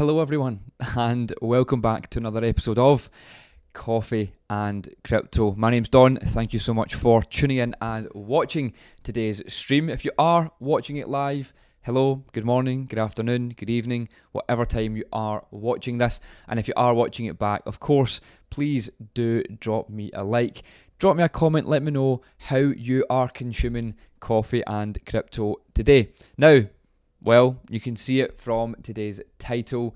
Hello everyone, and welcome back to another episode of Coffee and Crypto. My name's Don. Thank you so much for tuning in and watching today's stream. If you are watching it live, hello, good morning, good afternoon, good evening, whatever time you are watching this. And if you are watching it back, of course, please do drop me a like. Drop me a comment, let me know how you are consuming coffee and crypto today. Now, well, you can see it from today's title.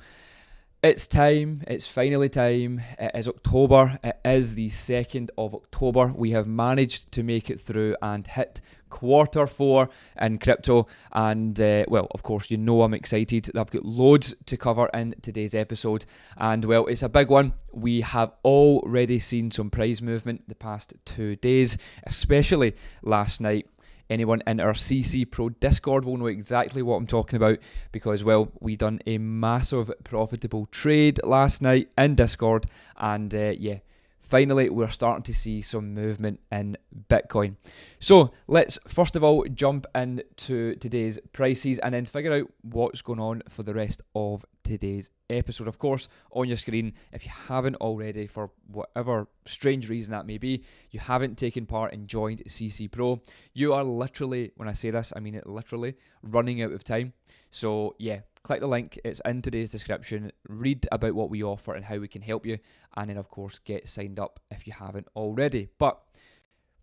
It's time, it's finally time. It is October, it is the 2nd of October. We have managed to make it through and hit quarter 4 in crypto. And well, of course, you know I'm excited. I've got loads to cover in today's episode. And well, it's a big one. We have already seen some price movement the past 2 days, especially last night. Anyone in our CC Pro Discord will know exactly what I'm talking about because, well, we done a massive profitable trade last night in Discord and yeah, finally we're starting to see some movement in Bitcoin. So let's first of all jump into today's prices and then figure out what's going on for the rest of today's episode. Of course, on your screen, if you haven't already, for whatever strange reason that may be, you haven't taken part and joined CC Pro, you are literally, when I say this, I mean it literally, running out of time. So yeah, click the link, it's in today's description, read about what we offer and how we can help you, and then of course get signed up if you haven't already. But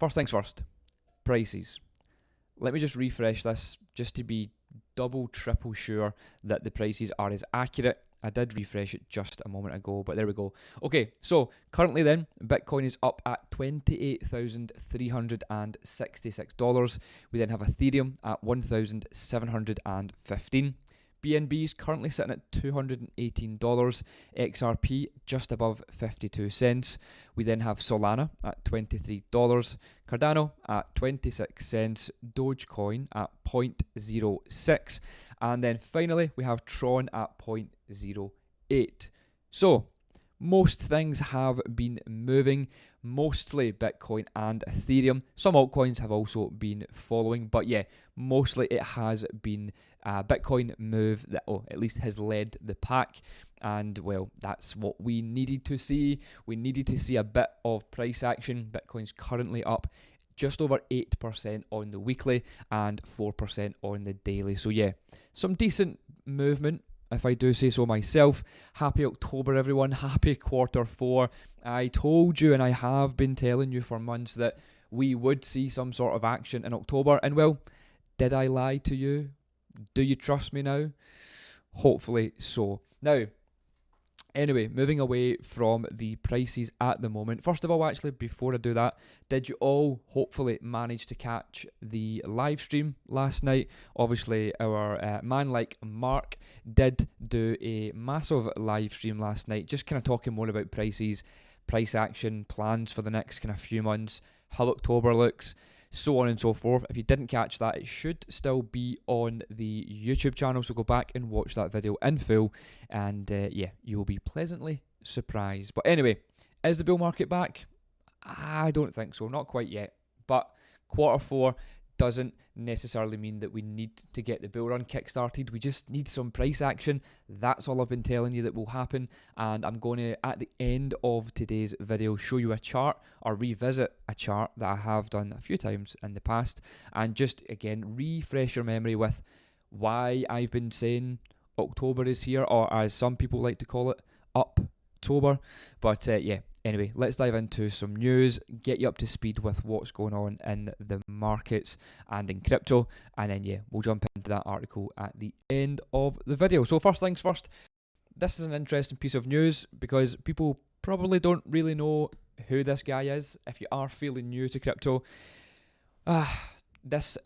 first things first, prices. Let me just refresh this just to be double, triple sure that the prices are as accurate. I did refresh it just a moment ago, but there we go. Okay, so currently then, Bitcoin is up at $28,366. We then have Ethereum at $1,715. BNB is currently sitting at $218, XRP just above 52 cents. We then have Solana at $23, Cardano at 26 cents, Dogecoin at 0.06, and then finally we have Tron at 0.08. So most things have been moving, mostly Bitcoin and Ethereum. Some altcoins have also been following, but yeah, mostly it has been Bitcoin move that, at least has led the pack. And well, that's what we needed to see. We needed to see a bit of price action. Bitcoin's currently up just over 8% on the weekly and 4% on the daily. So yeah, some decent movement, if I do say so myself. Happy October, everyone. Happy quarter 4. I told you, and I have been telling you for months, that we would see some sort of action in October. And well, did I lie to you? Do you trust me now? Hopefully so. Now, anyway, moving away from the prices at the moment. First of all, actually, before I do that, did you all hopefully manage to catch the live stream last night? Obviously, our man like Mark did do a massive live stream last night, just kind of talking more about prices, price action, plans for the next kind of few months, how October looks, so on and so forth. If you didn't catch that, it should still be on the YouTube channel, so go back and watch that video in full, and yeah, you will be pleasantly surprised. But anyway, is the bull market back? I don't think so, not quite yet, but quarter 4 doesn't necessarily mean that we need to get the bull run kick-started. We just need some price action. That's all I've been telling you that will happen, and I'm going to, at the end of today's video, show you a chart or revisit a chart that I have done a few times in the past, and just again refresh your memory with why I've been saying October is here, or as some people like to call it, Uptober. But yeah, anyway, let's dive into some news, get you up to speed with what's going on in the markets and in crypto, and then yeah, we'll jump into that article at the end of the video. So first things first, this is an interesting piece of news because people probably don't really know who this guy is. If you are feeling new to crypto, this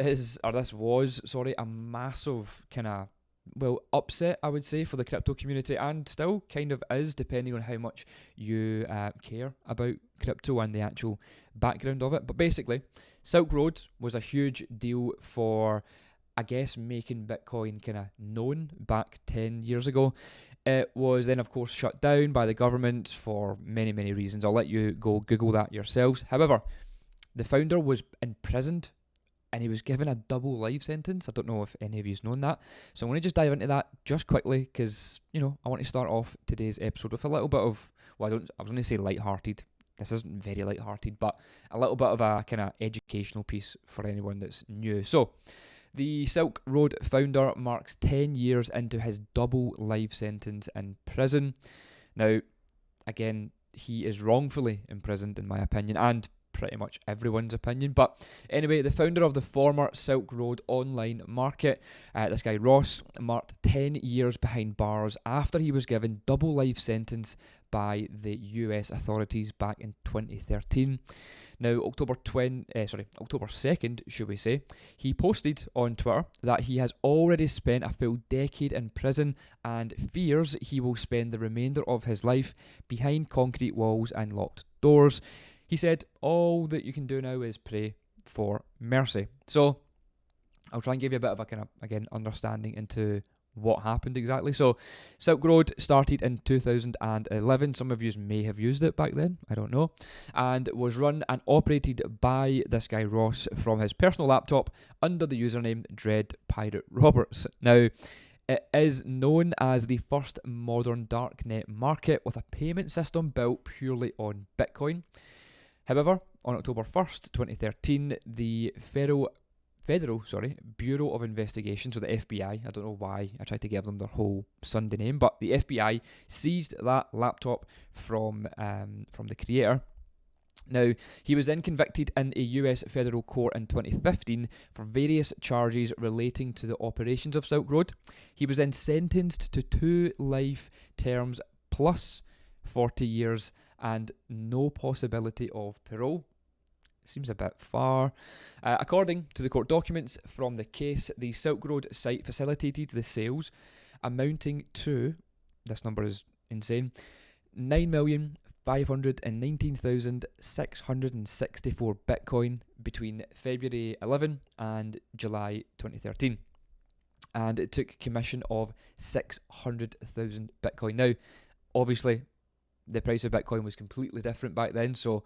was a massive kind of, well, upset, I would say, for the crypto community, and still kind of is, depending on how much you care about crypto and the actual background of it. But basically, Silk Road was a huge deal for, I guess, making Bitcoin kind of known back 10 years ago. It was then, of course, shut down by the government for many, many reasons. I'll let you go Google that yourselves. However, the founder was imprisoned and he was given a double life sentence. I don't know if any of you's known that. So I'm going to just dive into that just quickly because, I want to start off today's episode with a little bit of, I was going to say lighthearted. This isn't very lighthearted, but a little bit of a kind of educational piece for anyone that's new. So, the Silk Road founder marks 10 years into his double life sentence in prison. Now, again, he is wrongfully imprisoned, in my opinion, and pretty much everyone's opinion. But anyway, the founder of the former Silk Road online market, this guy Ross, marked 10 years behind bars after he was given double life sentence by the US authorities back in 2013. Now, October 2nd, should we say, he posted on Twitter that he has already spent a full decade in prison and fears he will spend the remainder of his life behind concrete walls and locked doors. He said, all that you can do now is pray for mercy. So, I'll try and give you a bit of a kind of, again, understanding into what happened exactly. So, Silk Road started in 2011. Some of you may have used it back then, I don't know, and was run and operated by this guy Ross from his personal laptop under the username Dread Pirate Roberts. Now, it is known as the first modern darknet market with a payment system built purely on Bitcoin. However, on October 1st, 2013, the Federal Bureau of Investigation, so the FBI, I don't know why I tried to give them their whole Sunday name, but the FBI seized that laptop from the creator. Now, he was then convicted in a US federal court in 2015 for various charges relating to the operations of Silk Road. He was then sentenced to 2 life terms plus 40 years and no possibility of parole. Seems a bit far. According to the court documents from the case, the Silk Road site facilitated the sales amounting to, this number is insane, 9,519,664 Bitcoin between February 11 and July 2013. And it took commission of 600,000 Bitcoin. Now, obviously, the price of Bitcoin was completely different back then, so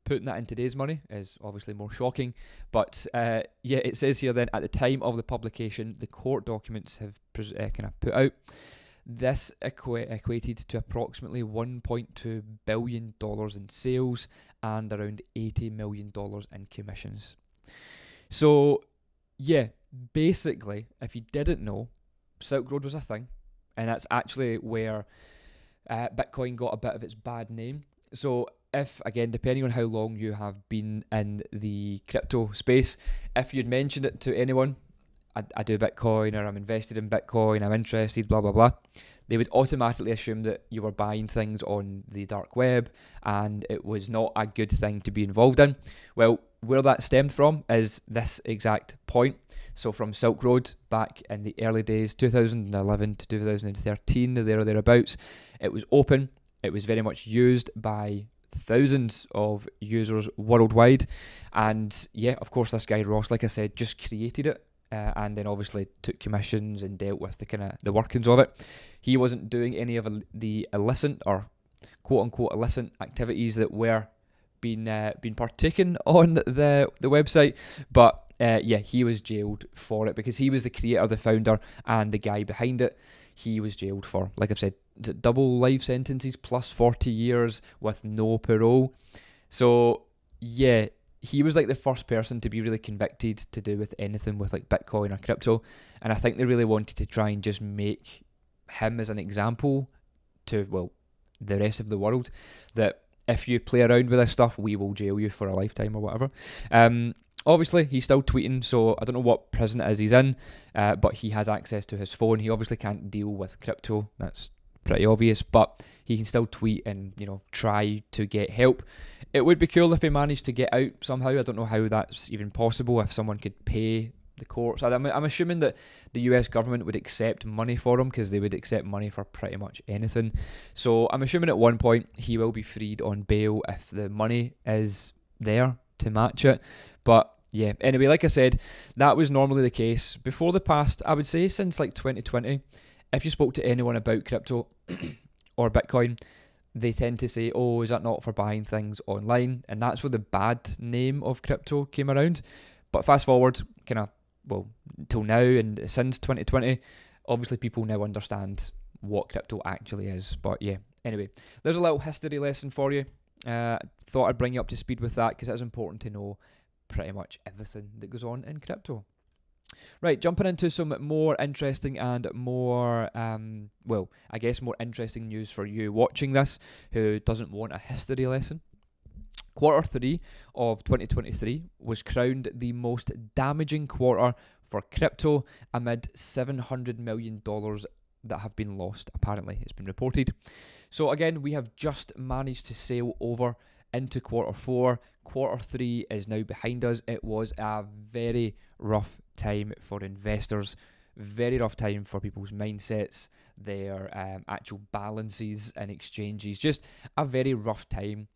putting that in today's money is obviously more shocking. But it says here then, at the time of the publication, the court documents have kind of put out, this equated to approximately $1.2 billion in sales and around $80 million in commissions. So, yeah, basically, if you didn't know, Silk Road was a thing, and that's actually where Bitcoin got a bit of its bad name. So if, again, depending on how long you have been in the crypto space, if you'd mentioned it to anyone, I do Bitcoin, or I'm invested in Bitcoin, I'm interested, blah, blah, blah, they would automatically assume that you were buying things on the dark web and it was not a good thing to be involved in. Well, where that stemmed from is this exact point. So from Silk Road back in the early days, 2011 to 2013, there or thereabouts, it was open. It was very much used by thousands of users worldwide. And yeah, of course, this guy Ross, like I said, just created it. And then obviously took commissions and dealt with the workings of it. He wasn't doing any of the illicit or quote unquote illicit activities that were being partaken on the website, but he was jailed for it because he was the creator, the founder, and the guy behind it. He was jailed for, like I've said, double life sentences plus 40 years with no parole. So yeah, he was like the first person to be really convicted to do with anything with like Bitcoin or crypto, and I think they really wanted to try and just make him as an example to, well, the rest of the world, that if you play around with this stuff, we will jail you for a lifetime or whatever. Obviously, he's still tweeting, so I don't know what prison it is he's in, but he has access to his phone. He obviously can't deal with crypto, that's pretty obvious, but he can still tweet and, try to get help. It would be cool if he managed to get out somehow. I don't know how that's even possible, if someone could pay the courts. I'm assuming that the US government would accept money for him, because they would accept money for pretty much anything. So I'm assuming at one point he will be freed on bail if the money is there to match it. But yeah, anyway, like I said, that was normally the case before the past, I would say, since like 2020. If you spoke to anyone about crypto or Bitcoin, they tend to say, oh, is that not for buying things online? And that's where the bad name of crypto came around. But fast forward, till now and since 2020, obviously people now understand what crypto actually is. But yeah, anyway, there's a little history lesson for you. Thought I'd bring you up to speed with that because it's important to know pretty much everything that goes on in crypto. Right, jumping into some more interesting and more, more interesting news for you watching this who doesn't want a history lesson. Quarter 3 of 2023 was crowned the most damaging quarter for crypto amid $700 million that have been lost, apparently, it's been reported. So again, we have just managed to sail over into quarter 4. Quarter 3 is now behind us. It was a very rough time for investors, very rough time for people's mindsets, their actual balances and exchanges, just a very rough time.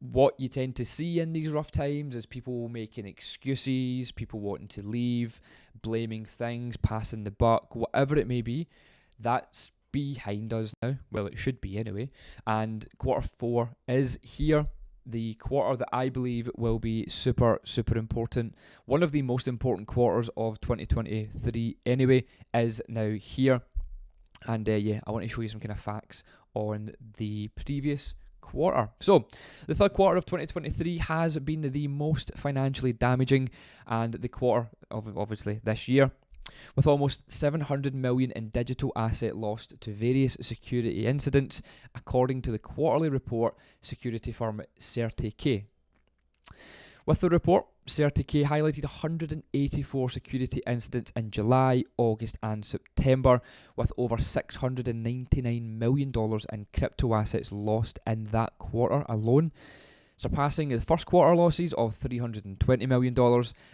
What you tend to see in these rough times is people making excuses, people wanting to leave, blaming things, passing the buck, whatever it may be. That's behind us now. Well, it should be anyway. And quarter 4 is here. The quarter that I believe will be super, super important. One of the most important quarters of 2023 anyway is now here. And I want to show you some kind of facts on the previous quarter. So, the third quarter of 2023 has been the most financially damaging, and the quarter of obviously this year, with almost 700 million in digital asset lost to various security incidents, according to the quarterly report security firm CertiK. With the report, CertiK highlighted 184 security incidents in July, August and September, with over $699 million in crypto assets lost in that quarter alone, surpassing the first quarter losses of $320 million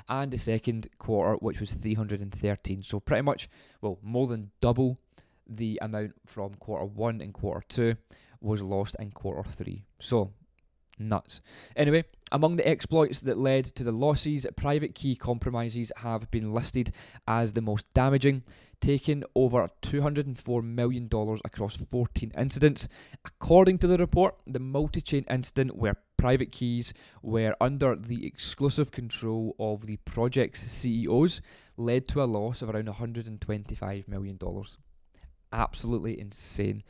and the second quarter, which was $313. So pretty much, more than double the amount from quarter 1 and quarter 2 was lost in quarter 3. So, nuts. Anyway, among the exploits that led to the losses, private key compromises have been listed as the most damaging, taking over $204 million across 14 incidents. According to the report, the multi-chain incident where private keys were under the exclusive control of the project's CEOs led to a loss of around $125 million. Absolutely insane.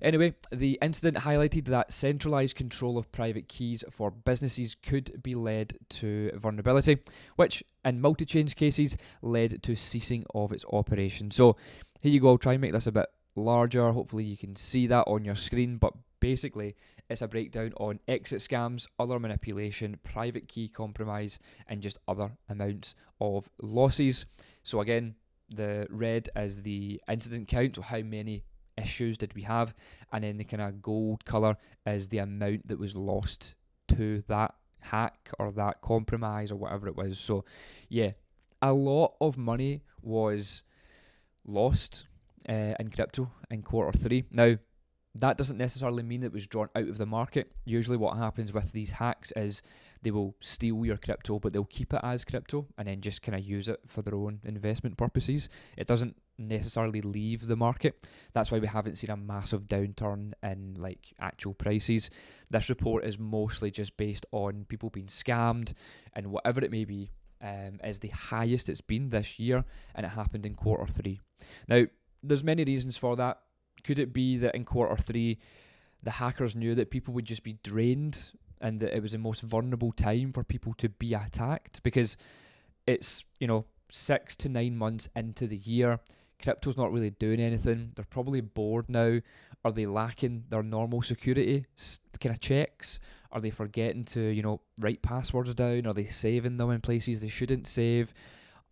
Anyway, the incident highlighted that centralized control of private keys for businesses could be led to vulnerability, which in multi-chains cases led to ceasing of its operation. So here you go, I'll try and make this a bit larger. Hopefully you can see that on your screen, but basically it's a breakdown on exit scams, other manipulation, private key compromise, and just other amounts of losses. So again, the red is the incident count, so how many issues did we have, and then the kind of gold colour is the amount that was lost to that hack or that compromise or whatever it was. So yeah, a lot of money was lost in crypto in quarter 3. Now, that doesn't necessarily mean it was drawn out of the market. Usually what happens with these hacks is they will steal your crypto, but they'll keep it as crypto and then just kind of use it for their own investment purposes. It doesn't necessarily leave the market. That's why we haven't seen a massive downturn in like actual prices. This report is mostly just based on people being scammed, and whatever it may be is the highest it's been this year, and it happened in quarter 3. Now, there's many reasons for that. Could it be that in quarter 3 the hackers knew that people would just be drained and that it was the most vulnerable time for people to be attacked? Because it's, 6 to 9 months into the year, crypto's not really doing anything. They're probably bored now. Are they lacking their normal security kind of checks? Are they forgetting to, write passwords down? Are they saving them in places they shouldn't save?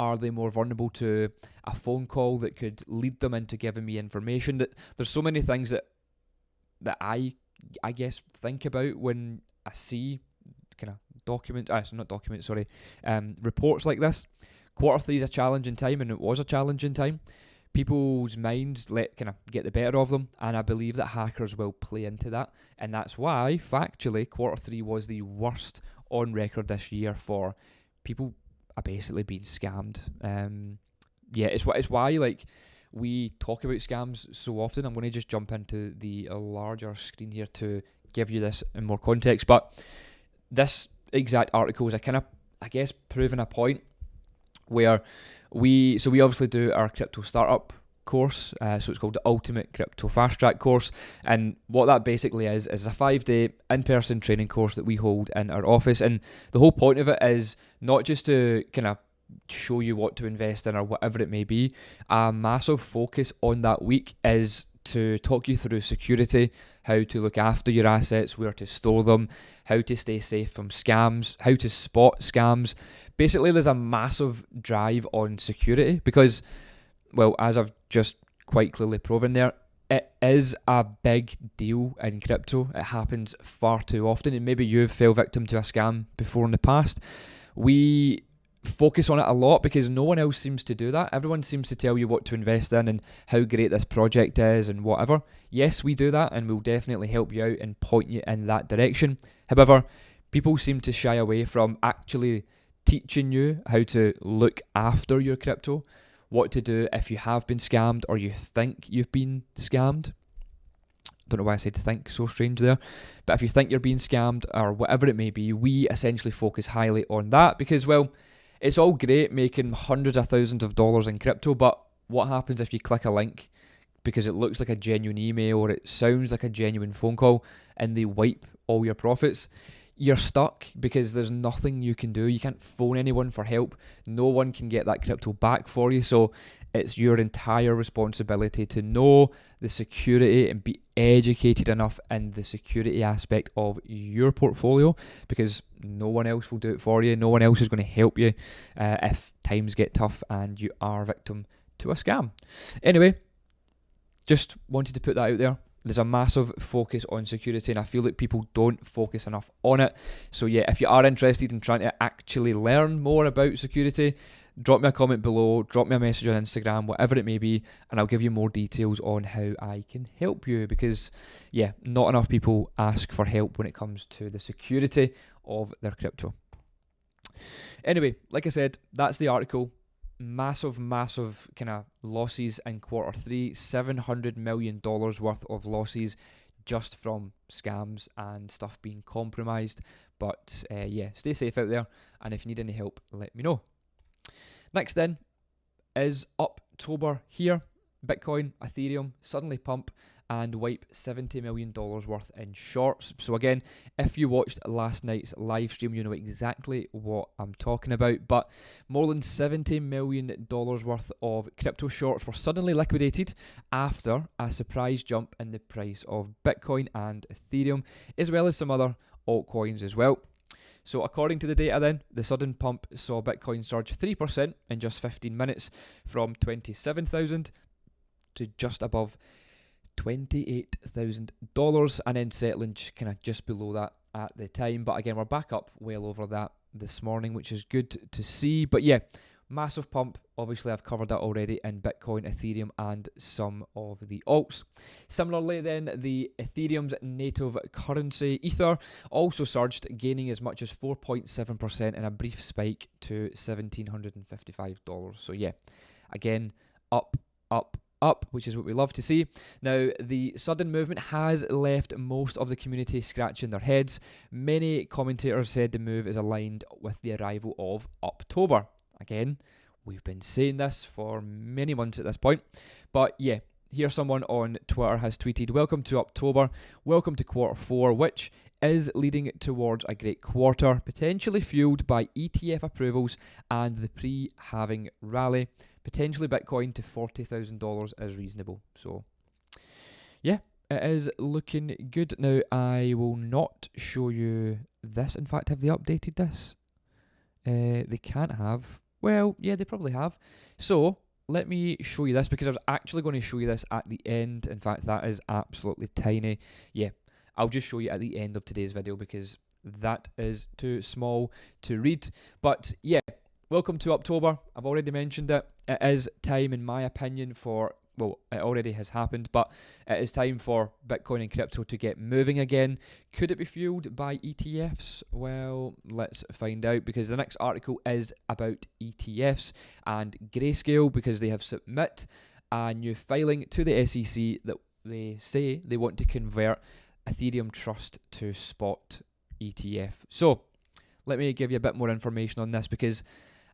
Are they more vulnerable to a phone call that could lead them into giving me information? That there's so many things that I guess think about when I see kind of reports like this. Quarter 3 is a challenging time, and it was a challenging time. People's minds kind of get the better of them, and I believe that hackers will play into that, and that's why factually quarter 3 was the worst on record this year for people are basically being scammed. It's why like we talk about scams so often. I'm going to just jump into the larger screen here to give you this in more context. But this exact article is a kind of I guess, proven a point where we obviously do our crypto startup course, so it's called the Ultimate Crypto Fast Track course, and what that basically is a 5-day in-person training course that we hold in our office, and the whole point of it is not just to kind of show you what to invest in or whatever it may be. A massive focus on that week is to talk you through security, how to look after your assets, where to store them, how to stay safe from scams, how to spot scams. Basically, there's a massive drive on security because, well, as I've just quite clearly proven there, it is a big deal in crypto. It happens far too often, and maybe you've fell victim to a scam before in the past. We focus on it a lot because no one else seems to do that. Everyone seems to tell you what to invest in and how great this project is and whatever. Yes, we do that, and we'll definitely help you out and point you in that direction. However, people seem to shy away from actually teaching you how to look after your crypto, what to do if you have been scammed or you think you've been scammed. Don't know why I said think, so strange there. But if you think you're being scammed or whatever it may be, we essentially focus highly on that because, well, it's all great making hundreds of thousands of dollars in crypto, but what happens if you click a link because it looks like a genuine email or it sounds like a genuine phone call and they wipe all your profits? You're stuck because there's nothing you can do. You can't phone anyone for help. No one can get that crypto back for you. So it's your entire responsibility to know the security and be educated enough in the security aspect of your portfolio because no one else will do it for you. No one else is going to help you if times get tough and you are a victim to a scam. Anyway, just wanted to put that out there. There's a massive focus on security and I feel like people don't focus enough on it. So yeah, if you are interested in trying to actually learn more about security, drop me a comment below, drop me a message on Instagram, whatever it may be, and I'll give you more details on how I can help you because, yeah, not enough people ask for help when it comes to the security of their crypto. Anyway, like I said, that's the article. Massive kind of losses in Q3, $700 million worth of losses just from scams and stuff being compromised. But yeah, stay safe out there, and if you need any help, let me know. Next then is October here. Bitcoin, Ethereum suddenly pump and wipe $70 million worth in shorts. So again, if you watched last night's live stream, you know exactly what I'm talking about. But more than $70 million worth of crypto shorts were suddenly liquidated after a surprise jump in the price of Bitcoin and Ethereum, as well as some other altcoins as well. So according to the data then, the sudden pump saw Bitcoin surge 3% in just 15 minutes from 27,000 to just above $28,000 and then settling kind of just below that at the time. But again, we're back up well over that this morning, which is good to see. But yeah, massive pump. Obviously, I've covered that already in Bitcoin, Ethereum, and some of the alts. Similarly, then, the Ethereum's native currency, Ether, also surged, gaining as much as 4.7% in a brief spike to $1,755. So yeah, again, up, which is what we love to see. Now, the sudden movement has left most of the community scratching their heads. Many commentators said the move is aligned with the arrival of October. Again, we've been saying this for many months at this point. But yeah, here someone on Twitter has tweeted, "Welcome to October, welcome to Q4, which is leading towards a great quarter, potentially fueled by ETF approvals and the pre-halving rally. Potentially Bitcoin to $40,000 is reasonable." So yeah, it is looking good. Now, I will not show you this. In fact, have they updated this? They can't have. Well, yeah, they probably have. So let me show you this because I was actually going to show you this at the end. In fact, that is absolutely tiny. Yeah, I'll just show you at the end of today's video because that is too small to read. But yeah, welcome to October. I've already mentioned it. It is time, in my opinion, for, well, it already has happened, but it is time for Bitcoin and crypto to get moving again. Could it be fueled by ETFs? Well, let's find out because the next article is about ETFs and Grayscale because they have submit a new filing to the SEC that they say they want to convert Ethereum Trust to spot ETF. So let me give you a bit more information on this, because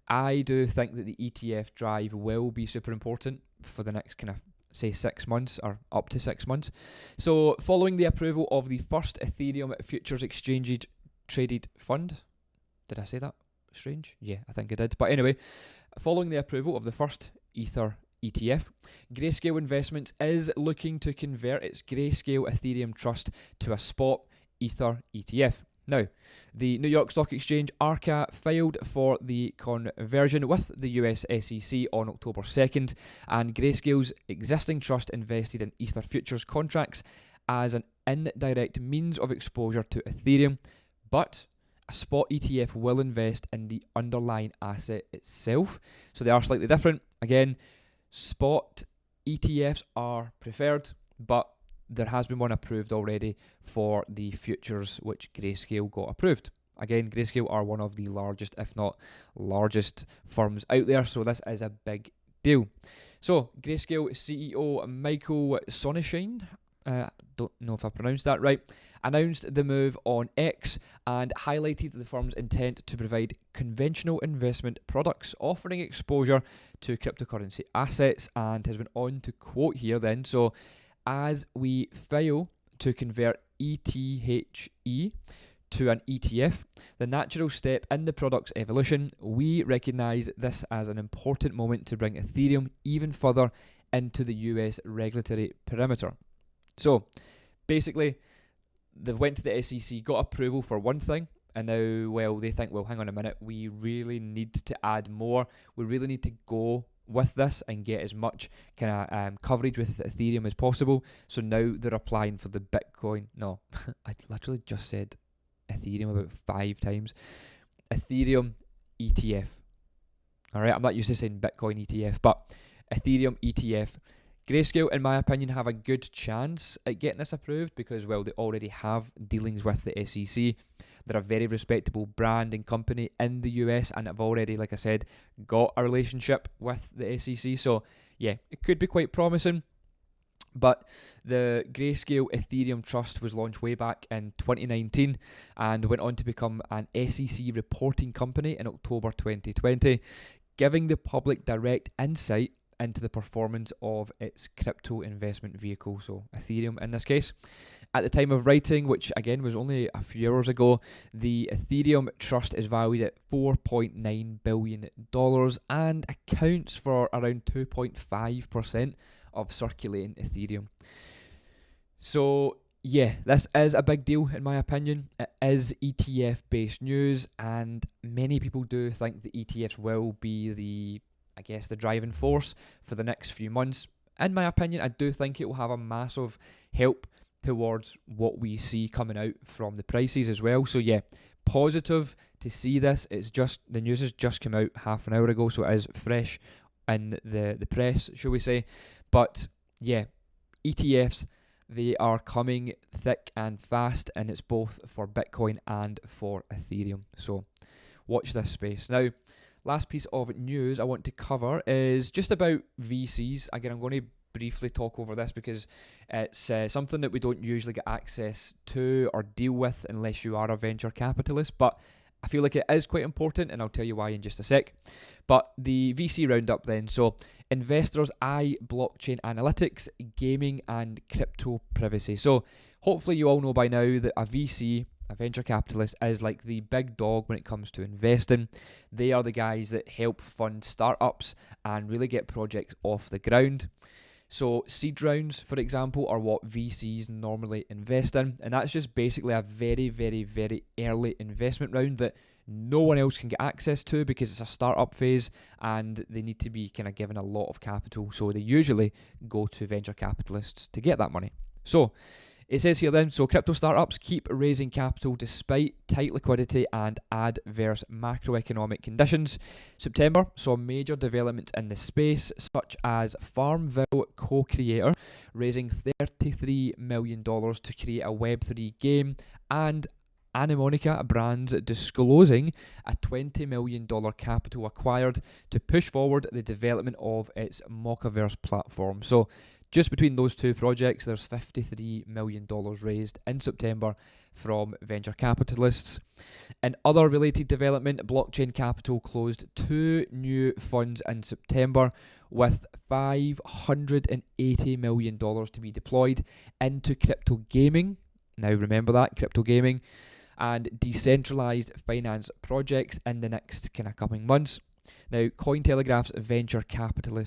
I do think that the ETF drive will be super important for the next kind of, say, 6 months or up to 6 months. So following the approval of the first Ethereum futures exchange traded fund, did I say that strange? Yeah, I think I did. But anyway, following the approval of the first Ether ETF, Grayscale Investments is looking to convert its Grayscale Ethereum Trust to a spot Ether ETF. Now, the New York Stock Exchange ARCA filed for the conversion with the US SEC on October 2nd, and Grayscale's existing trust invested in Ether futures contracts as an indirect means of exposure to Ethereum, but a spot ETF will invest in the underlying asset itself. So they are slightly different. Again, spot ETFs are preferred, but there has been one approved already for the futures, which Grayscale got approved. Again, Grayscale are one of the largest, if not largest, firms out there, so this is a big deal. So, Grayscale CEO Michael Sonnenschein, don't know if I pronounced that right, announced the move on X and highlighted the firm's intent to provide conventional investment products offering exposure to cryptocurrency assets, and has went on to quote here then, so, as we fail to convert ETHE to an ETF, the natural step in the product's evolution, we recognise this as an important moment to bring Ethereum even further into the US regulatory perimeter. So, basically, they went to the SEC, got approval for one thing, and now, well, they think, well, hang on a minute, we really need to add more. We really need to go with this and get as much kind of coverage with Ethereum as possible. So now they're applying for the Bitcoin. No, I literally just said Ethereum about 5 times. Ethereum ETF. All right, I'm not used to saying Bitcoin ETF, but Ethereum ETF. Grayscale, in my opinion, have a good chance at getting this approved because, well, they already have dealings with the SEC. They're a very respectable brand and company in the US and have already, like I said, got a relationship with the SEC. So, yeah, it could be quite promising. But the Grayscale Ethereum Trust was launched way back in 2019 and went on to become an SEC reporting company in October 2020, giving the public direct insight into the performance of its crypto investment vehicle, so Ethereum in this case. At the time of writing, which again was only a few hours ago, the Ethereum Trust is valued at $4.9 billion and accounts for around 2.5% of circulating Ethereum. So yeah, this is a big deal in my opinion. It is ETF based news, and many people do think the ETFs will be the driving force for the next few months. In my opinion, I do think it will have a massive help towards what we see coming out from the prices as well. So yeah, positive to see this. It's just, the news has just come out half an hour ago, so it is fresh in the press, shall we say. But yeah, ETFs, they are coming thick and fast, and it's both for Bitcoin and for Ethereum. So watch this space. Now, last piece of news I want to cover is just about VCs. Again, I'm going to briefly talk over this because it's something that we don't usually get access to or deal with unless you are a venture capitalist, but I feel like it is quite important, and I'll tell you why in just a sec. But the VC roundup then. So investors eye blockchain analytics, gaming and crypto privacy. So hopefully you all know by now that a VC, a venture capitalist, is like the big dog when it comes to investing. They are the guys that help fund startups and really get projects off the ground. So seed rounds, for example, are what VCs normally invest in, and that's just basically a very, very, very early investment round that no one else can get access to because it's a startup phase and they need to be kind of given a lot of capital. So they usually go to venture capitalists to get that money. So it says here then, so crypto startups keep raising capital despite tight liquidity and adverse macroeconomic conditions. September saw major developments in the space, such as Farmville co-creator raising $33 million to create a Web3 game, and Animonica Brands disclosing a $20 million capital acquired to push forward the development of its Mochaverse platform. So just between those two projects, there's $53 million raised in September from venture capitalists. In other related development, Blockchain Capital closed 2 new funds in September with $580 million to be deployed into crypto gaming. Now remember that, crypto gaming, and decentralized finance projects in the next kind of coming months. Now, Cointelegraph's venture capital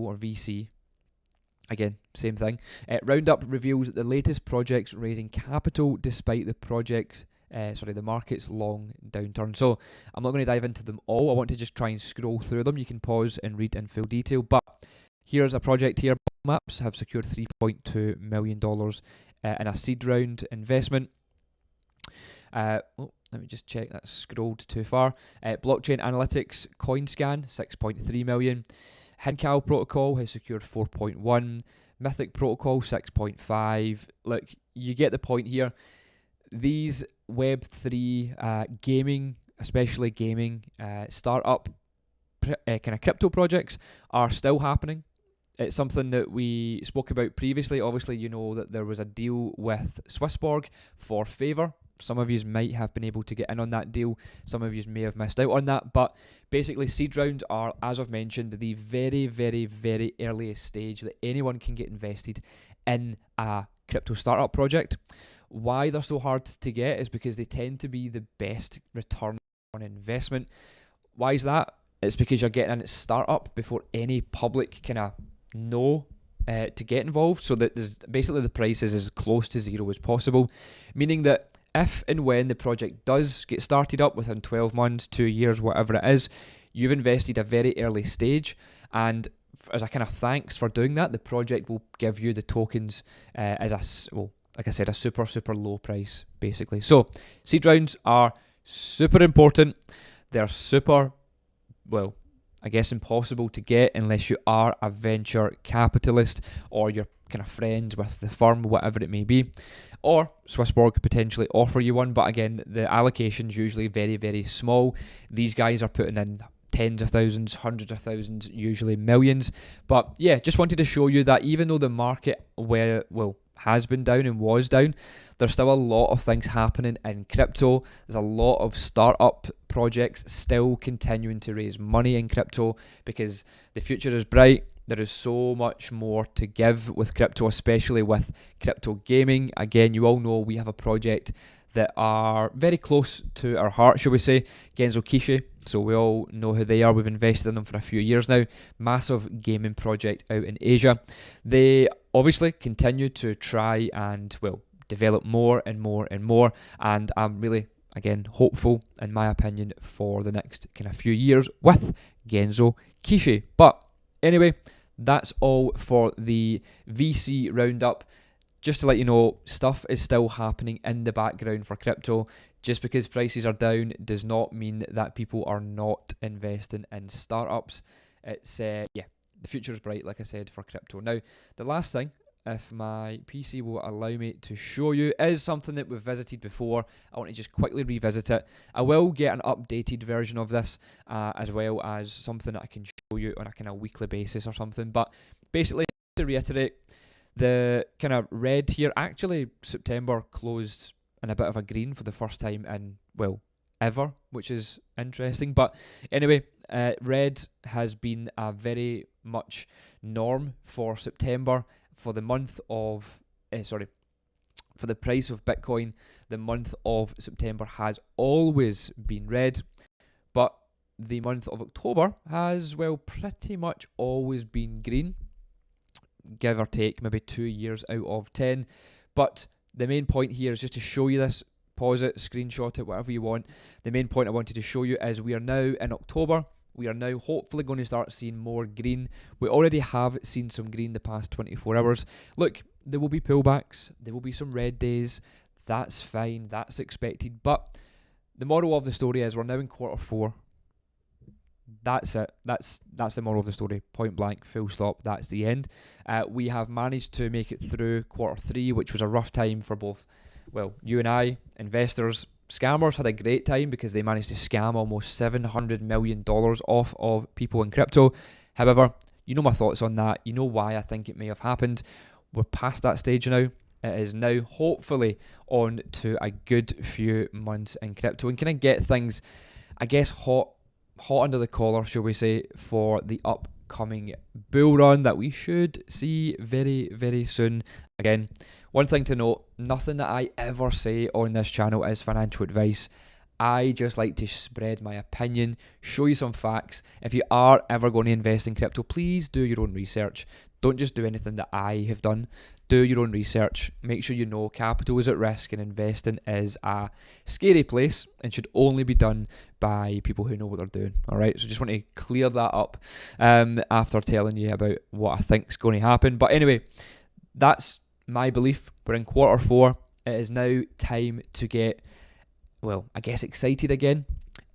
or VC, again, same thing. Roundup reveals that the latest projects raising capital despite the market's long downturn. So I'm not going to dive into them all. I want to just try and scroll through them. You can pause and read in full detail. But here's a project here. Maps have secured $3.2 million in a seed round investment. Let me just check, that's scrolled too far. Blockchain Analytics CoinScan, 6.3 million. Hincal Protocol has secured 4.1. Mythic Protocol, 6.5. Look, you get the point here. These Web3 gaming, especially gaming, startup kind of crypto projects are still happening. It's something that we spoke about previously. Obviously, you know that there was a deal with SwissBorg for Favor. Some of you might have been able to get in on that deal. Some of you may have missed out on that. But basically, seed rounds are, as I've mentioned, the very, very, very earliest stage that anyone can get invested in a crypto startup project. Why they're so hard to get is because they tend to be the best return on investment. Why is that? It's because you're getting in at startup before any public kind of know to get involved, so that there's basically the price is as close to zero as possible, meaning that if and when the project does get started up within 12 months, 2 years, whatever it is, you've invested a very early stage, and as a kind of thanks for doing that, the project will give you the tokens as like I said, a super, super low price, basically. So seed rounds are super important. They're super, I guess impossible to get unless you are a venture capitalist or you're kind of friends with the firm, whatever it may be. Or SwissBorg could potentially offer you one, but again, the allocation's usually very, very small. These guys are putting in tens of thousands, hundreds of thousands, usually millions. But yeah, just wanted to show you that even though the market has been down and was down, there's still a lot of things happening in crypto. There's a lot of startup projects still continuing to raise money in crypto because the future is bright. There is so much more to give with crypto, especially with crypto gaming. Again, you all know we have a project that are very close to our heart, shall we say, Genzo Kishi. So we all know who they are. We've invested in them for a few years now. Massive gaming project out in Asia. They obviously continue to try and, develop more and more and more. And I'm really, again, hopeful, in my opinion, for the next kind of few years with Genzo Kishi. But anyway, that's all for the VC roundup. Just to let you know, stuff is still happening in the background for crypto. Just because prices are down does not mean that people are not investing in startups. It's, the future is bright, like I said, for crypto. Now, the last thing, if my PC will allow me to show you, is something that we've visited before. I want to just quickly revisit it. I will get an updated version of this, as well as something that I can show you on a kind of weekly basis or something. But basically, to reiterate, the kind of red here, actually September closed in a bit of a green for the first time in, ever, which is interesting. But anyway, red has been a very much norm for September. For the month of, for the price of Bitcoin, the month of September has always been red. But the month of October has, pretty much always been green. Give or take maybe 2 years out of 10. But the main point here is just to show you this. Pause it, screenshot it, whatever you want. The main point I wanted to show you is we are now in October. We are now hopefully going to start seeing more green. We already have seen some green the past 24 hours. Look, there will be pullbacks. There will be some red days. That's fine. That's expected. But the moral of the story is we're now in Q4. That's it. That's the moral of the story. Point blank, full stop. That's the end. We have managed to make it through Q3, which was a rough time for both, you and I, investors. Scammers had a great time because they managed to scam almost $700 million off of people in crypto. However, you know my thoughts on that. You know why I think it may have happened. We're past that stage now. It is now hopefully on to a good few months in crypto and kind of get things, I guess, hot under the collar, shall we say, for the upcoming bull run that we should see very, very soon. Again, one thing to note, nothing that I ever say on this channel is financial advice. I just like to spread my opinion, show you some facts. If you are ever going to invest in crypto, please do your own research. Don't just do anything that I have done. Do your own research. Make sure you know capital is at risk and investing is a scary place and should only be done by people who know what they're doing. All right, so just want to clear that up after telling you about what I think is going to happen. But anyway, that's my belief. We're in quarter 4. It is now time to get, well, I guess excited again.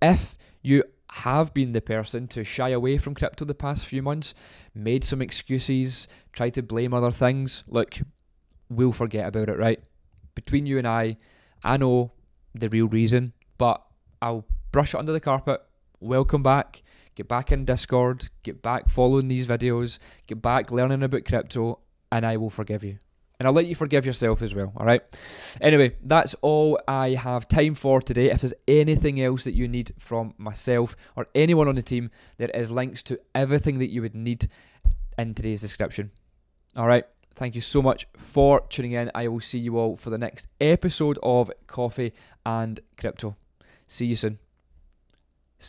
If you have been the person to shy away from crypto the past few months, made some excuses, tried to blame other things, look, we'll forget about it, right? Between you and I know the real reason, but I'll brush it under the carpet. Welcome back. Get back in Discord. Get back following these videos. Get back learning about crypto, and I will forgive you. And I'll let you forgive yourself as well, all right? Anyway, that's all I have time for today. If there's anything else that you need from myself or anyone on the team, there is links to everything that you would need in today's description. All right? Thank you so much for tuning in. I will see you all for the next episode of Coffee and Crypto. See you soon.